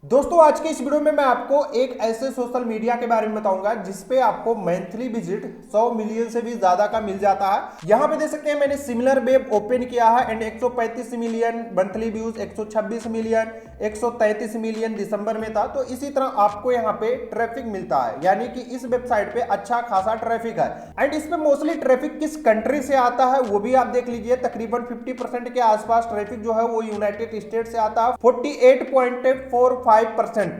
दोस्तों आज के इस वीडियो में मैं आपको एक ऐसे सोशल मीडिया के बारे में बताऊंगा जिसपे आपको मंथली विजिट 100 मिलियन से भी ज्यादा का मिल जाता है। यहां पे देख सकते हैं मैंने सिमिलर वेब ओपन किया है and 135 million monthly views, 126 million, 133 million दिसंबर में था। तो इसी तरह आपको यहाँ पे ट्रैफिक मिलता है, यानी कि इस वेबसाइट पे अच्छा खासा ट्रैफिक है। एंड इसमें मोस्टली ट्रैफिक किस कंट्री से आता है वो भी आप देख लीजिए। तकरीबन 50% के आसपास ट्रैफिक जो है वो यूनाइटेड स्टेट से आता है, 48.45%।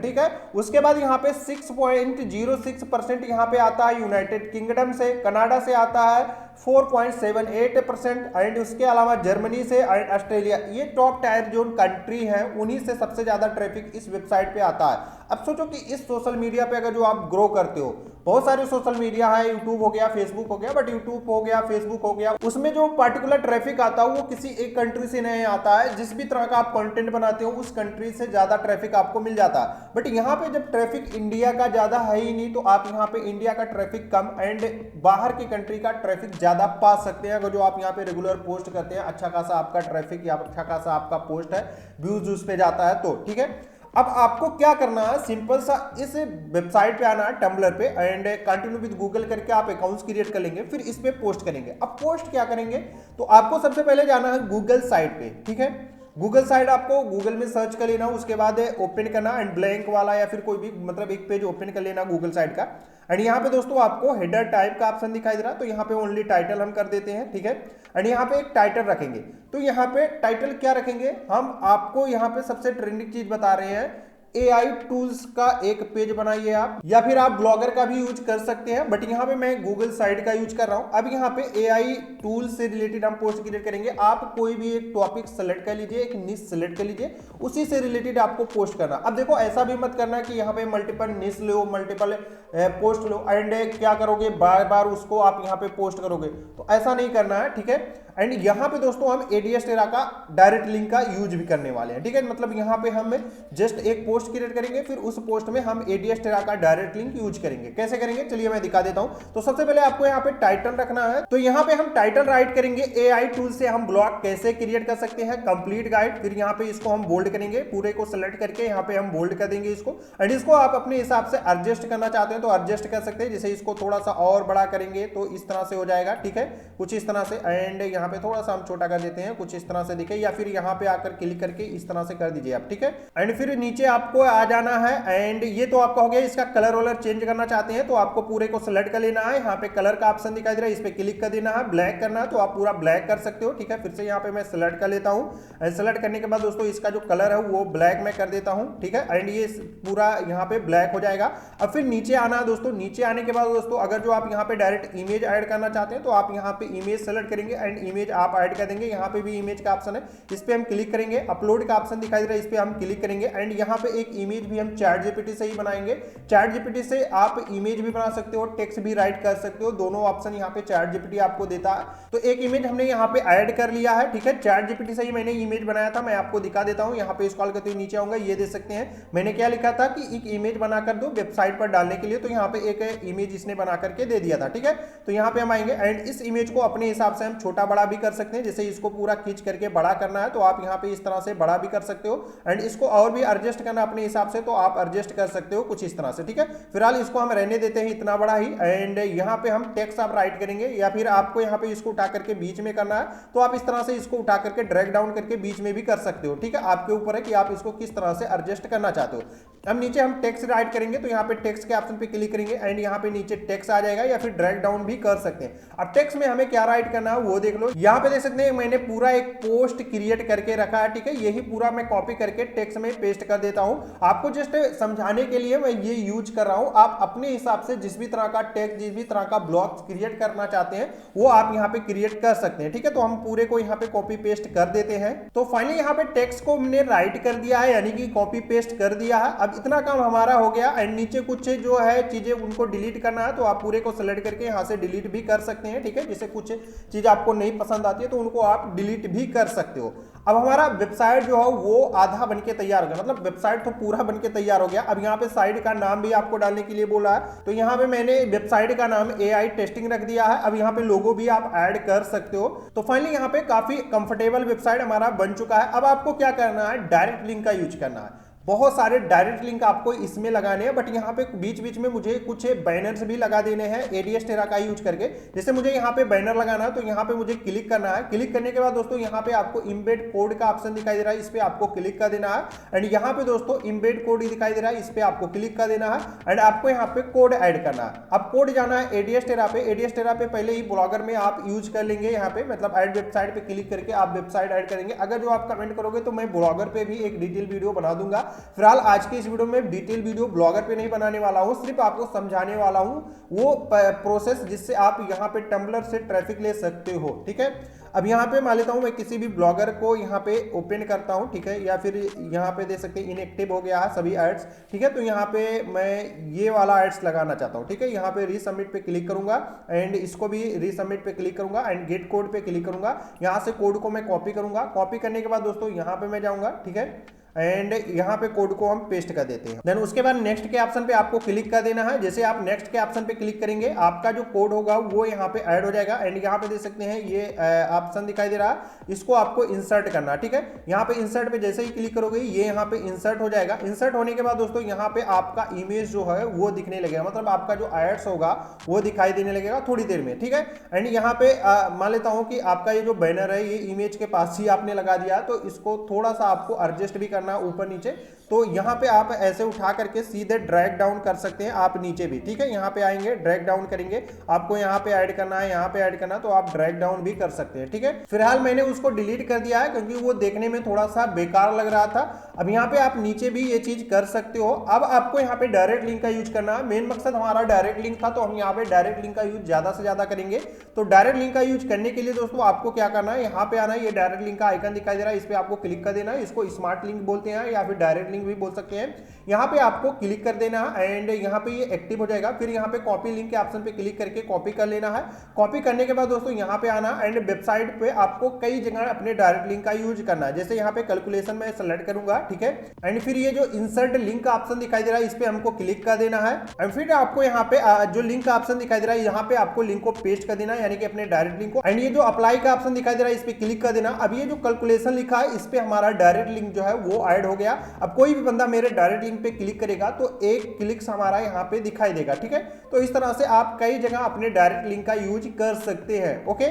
ठीक है, उसके बाद यहाँ पे 6.06% यहाँ पे आता है यूनाइटेड किंगडम से, कनाडा से आता है 4.78% एंड उसके अलावा जर्मनी से एंड ऑस्ट्रेलिया, ये टॉप टायर जोन कंट्री है, उन्हीं से सबसे ज्यादा ट्रैफिक इस वेबसाइट पे आता है। अब सोचो कि इस सोशल मीडिया पे अगर जो आप ग्रो करते हो, बहुत सारे सोशल मीडिया है, यूट्यूब हो गया, फेसबुक हो गया, बट यूट्यूब हो गया, फेसबुक हो गया, उसमें जो पर्टिकुलर ट्रैफिक आता है वो किसी एक कंट्री से नहीं आता है। जिस भी तरह का आप कंटेंट बनाते हो उस कंट्री से ज्यादा ट्रैफिक आपको मिल जाता है। बट यहाँ पे जब ट्रैफिक इंडिया का ज्यादा है ही नहीं, तो आप यहाँ पे इंडिया का ट्रैफिक कम एंड बाहर की कंट्री का ट्रैफिक ज्यादा पा सकते हैं। अगर जो आप यहाँ पे रेगुलर पोस्ट करते हैं, अच्छा खासा आपका ट्रैफिक या अच्छा खासा आपका पोस्ट है, व्यूज उस पे जाता है, तो ठीक है। अब आपको क्या करना है, सिंपल सा इस वेबसाइट पे आना है टम्बलर पे एंड कंटिन्यू विद गूगल करके आप अकाउंट्स क्रिएट कर लेंगे, फिर इस पे पोस्ट करेंगे। अब पोस्ट क्या करेंगे, तो आपको सबसे पहले जाना है गूगल साइट पे। ठीक है, गूगल साइट आपको गूगल में सर्च कर लेना, उसके बाद ओपन करना एंड ब्लैंक वाला या फिर कोई भी मतलब एक पेज ओपन कर लेना गूगल साइट का। एंड यहाँ पे दोस्तों आपको हेडर टाइप का ऑप्शन दिखाई दे रहा है, तो यहाँ पे ओनली टाइटल हम कर देते हैं। ठीक है, एंड यहाँ पे एक टाइटल रखेंगे। तो यहाँ पे टाइटल क्या रखेंगे, हम आपको यहाँ पे सबसे ट्रेंडिंग चीज बता रहे हैं, एआई टूल्स का एक पेज बनाइए आप, या फिर आप ब्लॉगर का भी यूज कर सकते हैं, बट यहाँ पे मैं गूगल साइट का यूज कर रहा हूं। अब यहाँ पे एआई टूल्स से रिलेटेड हम पोस्ट क्रिएट करेंगे। आप कोई भी एक टॉपिक सेलेक्ट कर लीजिए, एक निश सेलेक्ट कर लीजिए, उसी से रिलेटेड आपको पोस्ट करना। अब देखो ऐसा भी मत करना कि यहाँ पे मल्टीपल निश लो, मल्टीपल पोस्ट लो एंड क्या करोगे, बार बार उसको आप यहाँ पे पोस्ट करोगे, तो ऐसा नहीं करना है। ठीक है, एंड यहाँ पे दोस्तों हम एडीएस टेरा का डायरेक्ट लिंक का यूज भी करने वाले हैं। ठीक है, मतलब यहाँ पे हम जस्ट एक पोस्ट क्रिएट करेंगे, फिर उस पोस्ट में हम एडीएस टेरा का डायरेक्ट लिंक यूज करेंगे। कैसे करेंगे चलिए मैं दिखा देता हूं। तो सबसे पहले आपको यहाँ पे टाइटल रखना है, तो यहाँ पे हम टाइटल राइट करेंगे, एआई टूल से हम ब्लॉग कैसे क्रिएट कर सकते हैं, कंप्लीट गाइड। फिर यहाँ पे इसको हम बोल्ड करेंगे, पूरे को सेलेक्ट करके यहाँ पे हम बोल्ड कर देंगे इसको। एंड इसको आप अपने हिसाब से एडजस्ट करना चाहते हैं तो एडजस्ट कर सकते हैं, जैसे इसको थोड़ा सा और बड़ा करेंगे तो इस तरह से हो जाएगा। ठीक है, कुछ इस तरह से, एंड यहाँ पे थोड़ा सा हम छोटा कर देते हैं, कुछ इस तरह से दिखे, या फिर यहाँ पे आकर क्लिक करके इस तरह से कर दीजिए आप। ठीक है, एंड फिर नीचे आपको आ जाना है एंड ये तो आपका हो गया। इसका कलर वलर चेंज करना चाहते हैं तो आपको पूरे को सेलेक्ट कर लेना है, यहाँ पे कलर का ऑप्शन दिखाई दे रहा है, इस पे क्लिक कर देना है। ब्लैक करना है तो आप पूरा ब्लैक कर सकते हो। ठीक है, फिर से यहाँ पे मैं सेलेक्ट कर लेता हूँ एंड सेलेक्ट करने के बाद दोस्तों इसका जो कलर है वो ब्लैक में कर देता हूँ। ठीक है, एंड ये पूरा यहाँ पे ब्लैक हो जाएगा। अब फिर नीचे आना है दोस्तों, नीचे आने के बाद दोस्तों अगर जो आप यहाँ पे डायरेक्ट इमेज ऐड करना चाहते हैं तो आप यहाँ पे इमेज सेलेक्ट करेंगे एंड इमेज आप ऐड कर देंगे। यहाँ पे भी इमेज का ऑप्शन है, इस पे हम क्लिक करेंगे, अपलोड का ऑप्शन दिखाई दे रहा है, इस पे हम क्लिक करेंगे एंड यहाँ पे एक इमेज भी हम चैट जीपीटी से ही बनाएंगे। चैट जीपीटी से आप इमेज भी बना सकते हो, टेक्स्ट भी राइट कर सकते हो, दोनों ऑप्शन यहाँ पे चैट जीपीटी आपको देता है। तो एक इमेज हमने यहाँ पे ऐड कर लिया है। ठीक है, चैट जीपीटी से ही मैंने इमेज बनाया था, मैं आपको दिखा देता हूँ। यहाँ पे स्क्रॉल करते हुए नीचे आऊंगा, ये देख सकते हैं मैंने क्या लिखा था कि एक इमेज बनाकर दो वेबसाइट पर डालने के लिए, तो यहाँ पे एक इमेज इसने बना करके दे दिया था। ठीक है, तो यहाँ पे हम आएंगे एंड इस इमेज को अपने हिसाब से हम छोटा बड़ा भी कर सकते हैं, जैसे इसको पूरा खींच करके बड़ा करना है तो आप यहाँ पे इस तरह से बड़ा भी कर सकते हो एंड इसको और भी एडजस्ट करना अपने हिसाब से तो आप एडजस्ट कर सकते हो कुछ इस तरह से। ठीक है, फिलहाल इसको हम रहने देते हैं इतना बड़ा ही एंड यहाँ पे हम टेक्स्ट आप राइट करेंगे, या फिर आपको यहाँ पे इसको उठा करके बीच में करना है तो आप इस तरह से इसको उठा करके ड्रैग डाउन करके बीच में भी कर सकते हो। ठीक है, आपके ऊपर है कि आप इसको किस तरह से एडजस्ट करना चाहते हो। अब नीचे हम टेक्स्ट राइट करेंगे तो यहाँ पे टेक्स्ट के ऑप्शन पे क्लिक करेंगे एंड यहाँ पे नीचे टेक्स्ट आ जाएगा, या फिर ड्रैग डाउन भी कर सकते हैं। अब टेक्स्ट में हमें क्या राइट करना है वो देख लो, यहाँ पे देख सकते हैं मैंने पूरा एक पोस्ट क्रिएट करके रखा है। ठीक है, यही पूरा मैं कॉपी करके टेक्स्ट में पेस्ट कर देता हूं, आपको जस्ट समझाने के लिए मैं ये यूज कर रहा हूं। आप अपने हिसाब से जिस भी तरह का टेक्स्ट, जिस भी तरह का ब्लॉग क्रिएट करना चाहते हैं वो आप यहाँ पे क्रिएट कर सकते हैं। ठीक है, तो हम पूरे को यहाँ पे कॉपी पेस्ट कर देते हैं। तो फाइनली यहाँ पे टेक्स्ट को हमने राइट कर दिया है, यानी कि कॉपी पेस्ट कर दिया है। अब इतना काम हमारा हो गया एंड नीचे कुछ जो है चीजें उनको डिलीट करना है तो आप पूरे को सेलेक्ट करके यहाँ से डिलीट भी कर सकते हैं। ठीक है, जैसे कुछ चीज आपको नहीं पसंद आती है तो उनको आप डिलीट भी कर सकते हो। अब हमारा वेबसाइट जो है वो आधा बनके तैयार हो गया, मतलब वेबसाइट तो पूरा बनके तैयार हो गया। अब यहाँ पे साइट का नाम भी आपको डालने के लिए बोला है, तो यहाँ पे मैंने वेबसाइट का नाम एआई टेस्टिंग रख दिया है। अब यहाँ पे लोगो भी आप ऐड कर सकते हो। तो फाइनली यहाँ पे काफी कंफर्टेबल वेबसाइट हमारा बन चुका है। अब आपको क्या करना है, डायरेक्ट लिंक का यूज करना है। बहुत सारे डायरेक्ट लिंक आपको इसमें लगाने हैं, बट यहाँ पे बीच बीच में मुझे कुछ बैनर्स भी लगा देने हैं एडीएस टेरा का यूज करके। जैसे मुझे यहाँ पे बैनर लगाना है तो यहाँ पे मुझे क्लिक करना है। क्लिक करने के बाद दोस्तों यहाँ पे आपको इम्बेड कोड का ऑप्शन दिखाई दे रहा है, इस पे आपको क्लिक कर देना है। एंड यहाँ पे दोस्तों इम्बेड कोड दिखाई दे रहा है, इस पे आपको क्लिक कर देना है। एंड आपको यहाँ पे कोड ऐड करना है। अब कोड जाना है एडीएस टेरा पे। एडीएस टेरा पे पहले ही ब्लॉगर में आप यूज कर लेंगे, यहाँ पे मतलब ऐड वेबसाइट पे क्लिक करके आप वेबसाइट ऐड करेंगे। अगर जो आप कमेंट करोगे तो मैं ब्लॉगर पे भी एक डिटेल वीडियो बना दूंगा। फिलहाल आज के इस वीडियो में डिटेल वीडियो ब्लॉगर पे नहीं बनाने वाला हूं, सिर्फ आपको समझाने वाला हूं वो प्रोसेस जिससे आप यहां पे टम्बलर से ट्रैफिक ले सकते हो। ठीक है, अब यहाँ पे मान लेता हूं मैं किसी भी ब्लॉगर को यहाँ पे ओपन करता हूं, ठीक है, या फिर यहाँ पे दे सकते हैं इनएक्टिव हो गया है सभी एड्स। ठीक है, तो यहाँ पे मैं ये वाला एड्स लगाना चाहता हूँ। ठीक है, यहाँ पे रीसबमिट पे क्लिक करूंगा एंड इसको भी रीसबमिट पे क्लिक करूंगा एंड गेट कोड पे क्लिक करूंगा। यहाँ से कोड को मैं कॉपी करूंगा। कॉपी करने के बाद दोस्तों यहाँ पे मैं जाऊंगा, ठीक है, एंड यहाँ पे कोड को हम पेस्ट कर देते हैं। देन उसके बाद नेक्स्ट के ऑप्शन पे आपको क्लिक कर देना है। जैसे आप नेक्स्ट के ऑप्शन पे क्लिक करेंगे आपका जो कोड होगा वो यहाँ पे ऐड हो जाएगा। एंड यहाँ पे देख सकते हैं ये ऑप्शन दिखाई दे रहा है, इसको आपको इंसर्ट करना। ठीक है, यहाँ पे इंसर्ट पे जैसे ही क्लिक करोगे ये यहाँ पे इंसर्ट हो जाएगा। इंसर्ट होने के बाद दोस्तों यहाँ पे आपका इमेज जो है वो दिखने लगेगा, मतलब आपका जो एड्स होगा वो दिखाई देने लगेगा थोड़ी देर में। ठीक है, एंड यहाँ पे मान लेता हूँ कि आपका ये जो बैनर है ये इमेज के पास ही आपने लगा दिया, तो इसको थोड़ा सा आपको एडजस्ट भी करना ऊपर नीचे। तो यहाँ पे आप ऐसे उठा करके सीधे ड्रैग डाउन कर सकते हैं आप नीचे भी। ठीक है, यहाँ पे आएंगे ड्रैग डाउन करेंगे, आपको यहाँ पे ऐड करना है, यहाँ पे ऐड करना है, तो आप ड्रैग डाउन भी कर सकते हैं। ठीक है, फिलहाल मैंने उसको डिलीट कर दिया है क्योंकि वो देखने में थोड़ा सा बेकार लग रहा था। अब यहाँ पे आप नीचे भी ये चीज कर सकते हो। अब आपको यहाँ पे डायरेक्ट लिंक का यूज करना है। मेन मकसद हमारा डायरेक्ट लिंक था, तो हम यहाँ पे डायरेक्ट लिंक का यूज ज्यादा से ज्यादा करेंगे। तो डायरेक्ट लिंक का यूज करने के लिए दोस्तों आपको क्या करना है, यहाँ पे आना है, ये डायरेक्ट लिंक का आइकन दिखाई दे रहा है, इस पे आपको क्लिक कर देना है। इसको स्मार्ट लिंक बोलते हैं या फिर डायरेक्ट लिंक भी बोल सकते हैं। यहाँ पे आपको क्लिक कर देना है एंड यहाँ पे ये एक्टिव हो जाएगा। फिर यहाँ पे कॉपी लिंक के ऑप्शन पे क्लिक करके कॉपी कर लेना है। कॉपी करने के बाद दोस्तों यहाँ पे आना एंड वेबसाइट पे आपको कई जगह अपने डायरेक्ट लिंक का यूज करना है। जैसे यहाँ पे कैलकुलेशन में सेलेक्ट करूंगा, ठीक है, एंड फिर ये जो इंसर्ट लिंक का ऑप्शन दिखाई दे रहा है इस पे हमको क्लिक कर देना है। एंड फिर आपको यहाँ पे जो लिंक का ऑप्शन दिखाई दे रहा है यहाँ पे आपको लिंक को पेस्ट कर देना है, यानी कि अपने डायरेक्ट लिंक को। एंड ये जो अप्लाई का ऑप्शन दिखाई दे रहा है इस पे क्लिक कर देना। अब ये जो कैलकुलेशन लिखा है इस पे हमारा डायरेक्ट लिंक जो है वो ऐड हो गया। अब कोई भी बंदा मेरे डायरेक्ट लिंक पे क्लिक करेगा तो एक क्लिक्स हमारा यहाँ पे दिखाई देगा। ठीक है, तो इस तरह से आप कई जगह अपने डायरेक्ट लिंक का यूज कर सकते हैं। ओके,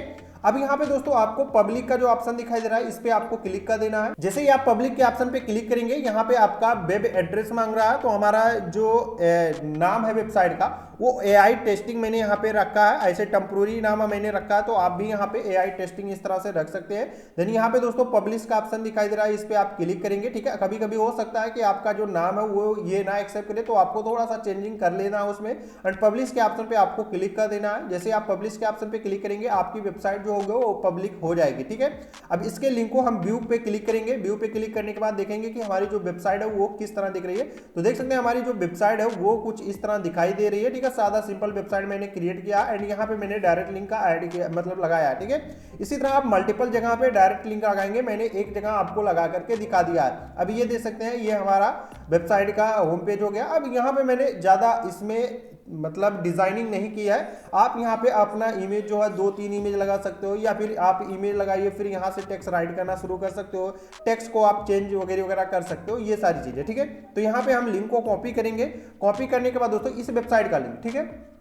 अब यहाँ पे दोस्तों आपको पब्लिक का जो ऑप्शन दिखाई दे रहा है इस पे आपको क्लिक कर देना है। जैसे ही आप पब्लिक के ऑप्शन पे क्लिक करेंगे यहाँ पे आपका वेब एड्रेस मांग रहा है, तो हमारा जो नाम है वेबसाइट का वो AI टेस्टिंग मैंने यहाँ पे रखा है, ऐसे टेम्पोररी नाम मैंने रखा है, तो आप भी यहाँ पे AI टेस्टिंग इस तरह से रख सकते हैं। देन यहाँ पे दोस्तों पब्लिश का ऑप्शन दिखाई दे रहा है, इस पे आप क्लिक करेंगे। ठीक है, कभी कभी हो सकता है कि आपका जो नाम है वो ये ना एक्सेप्ट करे, तो आपको थोड़ा सा चेंजिंग कर लेना है उसमें। एंड पब्लिश के ऑप्शन पे आपको क्लिक कर देना है। जैसे आप पब्लिश के ऑप्शन पे क्लिक करेंगे आपकी वेबसाइट जो होगा वो पब्लिक हो जाएगी। ठीक है, अब इसके लिंक को हम व्यू पे क्लिक करेंगे। व्यू पे क्लिक करने के बाद देखेंगे कि हमारी जो वेबसाइट है वो किस तरह दिख रही है। तो देख सकते हैं हमारी जो वेबसाइट है वो कुछ इस तरह दिखाई दे रही है। ठीक है, सादा सिंपल वेबसाइट मैंने क्रिएट किया एंड यहाँ पे मैंने डायरेक्ट लिंक का ऐड किया, मतलब लगाया है। ठीक है, इसी तरह आप मल्टीपल जगह पे डायरेक्ट लिंक लगाएंगे। मैंने एक जगह आपको लगा करके दिखा दिया है। अब ये देख सकते हैं ये हमारा वेबसाइट का होम पेज हो गया। अब यहाँ पे मैंने ज्यादा इसमें मतलब डिजाइनिंग नहीं की है। आप यहाँ पे अपना इमेज जो है 2-3 इमेज लगा सकते हो, या फिर आप इमेज लगाइए फिर यहाँ से टेक्स्ट राइट करना शुरू कर सकते हो, टेक्स्ट को आप चेंज वगैरह वगैरह कर सकते हो, ये सारी चीजें। ठीक है, तो यहाँ पे हम लिंक को कॉपी करेंगे। कॉपी करने के बाद दोस्तों इस वेबसाइट का लिंक, ठीक है,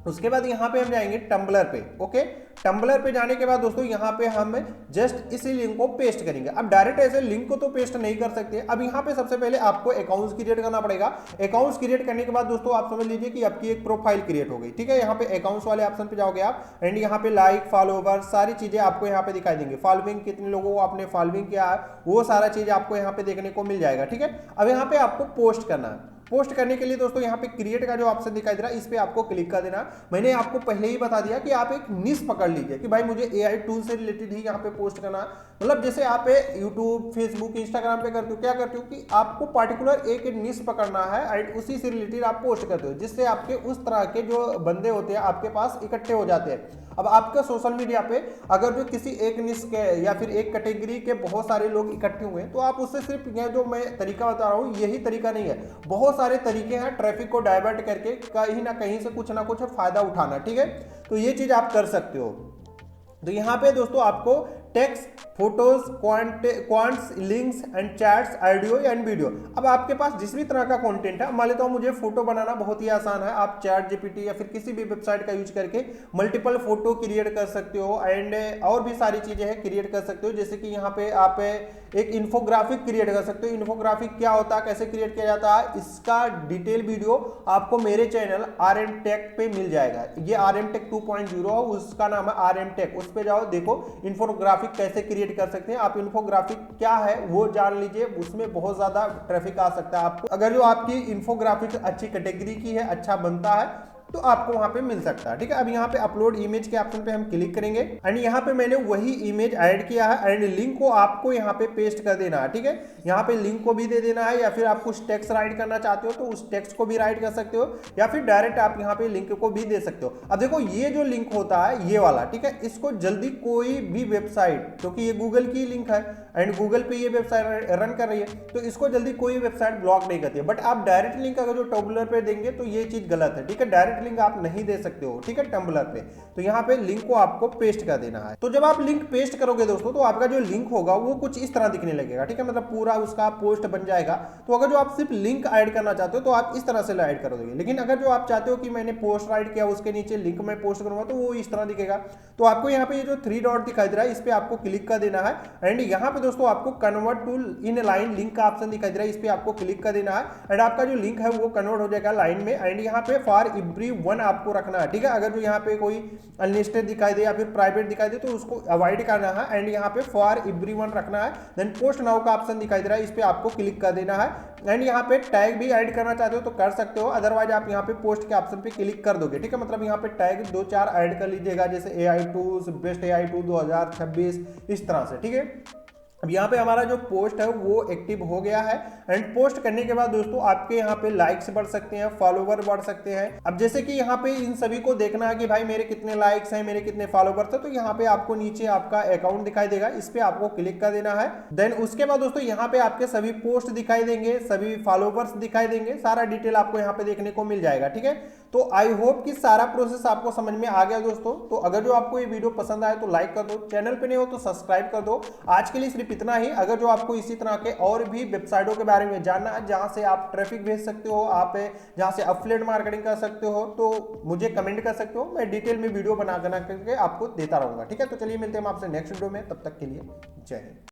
उसके बाद यहाँ पे हम जाएंगे टम्बलर पे। ओके, टम्बलर पे जाने के बाद दोस्तों यहाँ पे हम जस्ट इसी लिंक को पेस्ट करेंगे। अब डायरेक्ट ऐसे लिंक को तो पेस्ट नहीं कर सकते। अब यहाँ पे सबसे पहले आपको अकाउंट्स क्रिएट करना पड़ेगा। अकाउंट्स क्रिएट करने के बाद दोस्तों आप समझ लीजिए कि आपकी एक प्रोफाइल क्रिएट हो गई। ठीक है, यहाँ पे अकाउंट्स वाले ऑप्शन पे जाओगे आप एंड यहाँ पे लाइक, फॉलोवर, सारी चीजें आपको यहाँ पे दिखाई देंगे। फॉलोइंग कितने लोगों को आपने फॉलोइंग किया है वो सारा चीज आपको यहाँ पे देखने को मिल जाएगा। ठीक है, अब यहाँ पे आपको पोस्ट करना है। पोस्ट करने के लिए दोस्तों यहाँ पे क्रिएट का जो ऑप्शन दिखाई दे रहा है इस पे आपको क्लिक कर देना। मैंने आपको पहले ही बता दिया कि आप एक निश पकड़ लीजिए कि भाई मुझे AI टूल से रिलेटेड ही यहाँ पे पोस्ट करना। मतलब जैसे आप यूट्यूब, फेसबुक, इंस्टाग्राम पे करते हो, क्या करते हो कि आपको पार्टिकुलर एक निश पकड़ना है एंड उसी से रिलेटेड आप पोस्ट करते हो, जिससे आपके उस तरह के जो बंदे होते हैं आपके पास इकट्ठे हो जाते हैं। अब आपका सोशल मीडिया पे अगर जो किसी एक निश के या फिर एक कैटेगरी के बहुत सारे लोग इकट्ठे हुए हैं, तो आप उससे सिर्फ यह जो मैं तरीका बता रहा हूँ यही तरीका नहीं है, बहुत सारे तरीके हैं ट्रैफिक को डाइवर्ट करके कहीं ना कहीं से कुछ ना कुछ फायदा उठाना। ठीक है, तो ये चीज आप कर सकते हो। तो यहाँ पे दोस्तों आपको text, photos, quants, links and chats, audio and video. अब आपके पास जिस भी तरह का कंटेंट है, मान लेता हूं मुझे फोटो बनाना बहुत ही आसान है, आप चैट जीपीटी या फिर किसी भी वेबसाइट का यूज करके मल्टीपल फोटो क्रिएट कर सकते हो एंड और भी सारी चीजें हैं क्रिएट कर सकते हो। जैसे कि यहाँ पे आप एक इन्फोग्राफिक क्रिएट कर सकते हो। इन्फोग्राफिक क्या होता है, कैसे क्रिएट किया जाता है, इसका डिटेल वीडियो आपको मेरे चैनल RM टेक पे मिल जाएगा। ये RM टेक 2.0 है, उसका नाम है RM टेक। उस पे जाओ, देखो इन्फोग्राफिक कैसे क्रिएट कर सकते हैं आप। इन्फोग्राफिक क्या है वो जान लीजिए, उसमें बहुत ज्यादा ट्रैफिक आ सकता है आपको। अगर जो आपकी इन्फोग्राफिक अच्छी कैटेगरी की है, अच्छा बनता है, तो आपको वहां पे मिल सकता है। ठीक है, अब यहाँ पे अपलोड इमेज के ऑप्शन पे हम क्लिक करेंगे एंड यहाँ पे मैंने वही इमेज ऐड किया है एंड लिंक को आपको यहाँ पे पेस्ट कर देना है। ठीक है, यहाँ पे लिंक को भी दे देना है, या फिर आप कुछ टेक्स्ट राइट करना चाहते हो तो उस टेक्स्ट को भी राइट कर सकते हो, या फिर डायरेक्ट आप यहाँ पे लिंक को भी दे सकते हो। अब देखो ये जो लिंक होता है ये वाला, ठीक है, इसको जल्दी कोई भी वेबसाइट, क्योंकि ये गूगल की लिंक है एंड गूगल पे ये वेबसाइट रन कर रही है, तो इसको जल्दी कोई वेबसाइट ब्लॉक नहीं करती है। बट आप डायरेक्ट लिंक अगर जो टम्बलर पे देंगे तो ये चीज गलत है। ठीक है, डायरेक्ट लिंक आप नहीं दे सकते हो, ठीक है, टम्बलर पे। तो यहाँ पे लिंक को आपको पेस्ट कर देना है। तो जब आप लिंक पेस्ट करोगे दोस्तों, तो आपका जो लिंक होगा वो कुछ इस तरह दिखने लगेगा। ठीक है, मतलब पूरा उसका पोस्ट बन जाएगा। तो अगर जो आप सिर्फ लिंक ऐड करना चाहते हो तो आप इस तरह से ऐड कर दोगे। लेकिन अगर जो आप चाहते हो कि मैंने पोस्ट राइट किया, उसके नीचे लिंक में पोस्ट करूंगा, तो वो इस तरह दिखेगा। तो आपको यहाँ पे ये जो 3 डॉट दिखाई दे रहा है, इस पे आपको क्लिक कर देना है एंड यहाँ पे दोस्तों आपको convert to inline link का ऑप्शन दिखाई दे रहा है, इस पे आपको क्लिक कर देना है एंड आपका जो लिंक है वो कन्वर्ट हो जाएगा लाइन में। एंड यहाँ पे फॉर एवरीवन आपको रखना है। ठीक है, अगर जो यहाँ पे कोई अनलिस्टेड दिखाई दे या फिर प्राइवेट दिखाई दे तो उसको अवॉइड करना है एंड यहाँ पे फॉर एवरीवन रखना है। देन पोस्ट नाउ का ऑप्शन दिखाई दे रहा है, इस पे आपको क्लिक कर देना है एंड यहाँ पे टैग भी ऐड करना चाहते हो तो कर सकते हो, अदरवाइज आप यहाँ पे पोस्ट के ऑप्शन पे क्लिक कर दोगे। ठीक है, मतलब यहाँ पे टैग 2-4 ऐड कर लीजिएगा, जैसे AI tools, best AI tool 2026, इस तरह से। ठीक है, अब यहाँ पे हमारा जो पोस्ट है वो एक्टिव हो गया है एंड पोस्ट करने के बाद दोस्तों आपके यहाँ पे लाइक्स बढ़ सकते हैं, फॉलोवर बढ़ सकते हैं। अब जैसे कि यहाँ पे इन सभी को देखना है कि भाई मेरे कितने लाइक्स हैं, मेरे कितने फॉलोवर्स हैं, तो यहाँ पे आपको नीचे आपका अकाउंट दिखाई देगा, इस पे आपको क्लिक कर देना है। देन उसके बाद दोस्तों यहाँ पे आपके सभी पोस्ट दिखाई देंगे, सभी फॉलोवर्स दिखाई देंगे, सारा डिटेल आपको यहाँ पे देखने को मिल जाएगा। ठीक है, तो आई होप कि सारा प्रोसेस आपको समझ में आ गया दोस्तों। तो अगर जो आपको ये वीडियो पसंद आए तो लाइक कर दो, चैनल पे नहीं हो तो सब्सक्राइब कर दो। आज के लिए सिर्फ इतना ही। अगर जो आपको इसी तरह के और भी वेबसाइटों के बारे में जानना है जहां से आप ट्रैफिक भेज सकते हो, आप जहां से अफिलिएट मार्केटिंग कर सकते हो, तो मुझे कमेंट कर सकते हो, मैं डिटेल में वीडियो बना करके आपको देता रहूंगा। ठीक है, तो चलिए मिलते हैं हम आपसे नेक्स्ट वीडियो में, तब तक के लिए जय हिंद।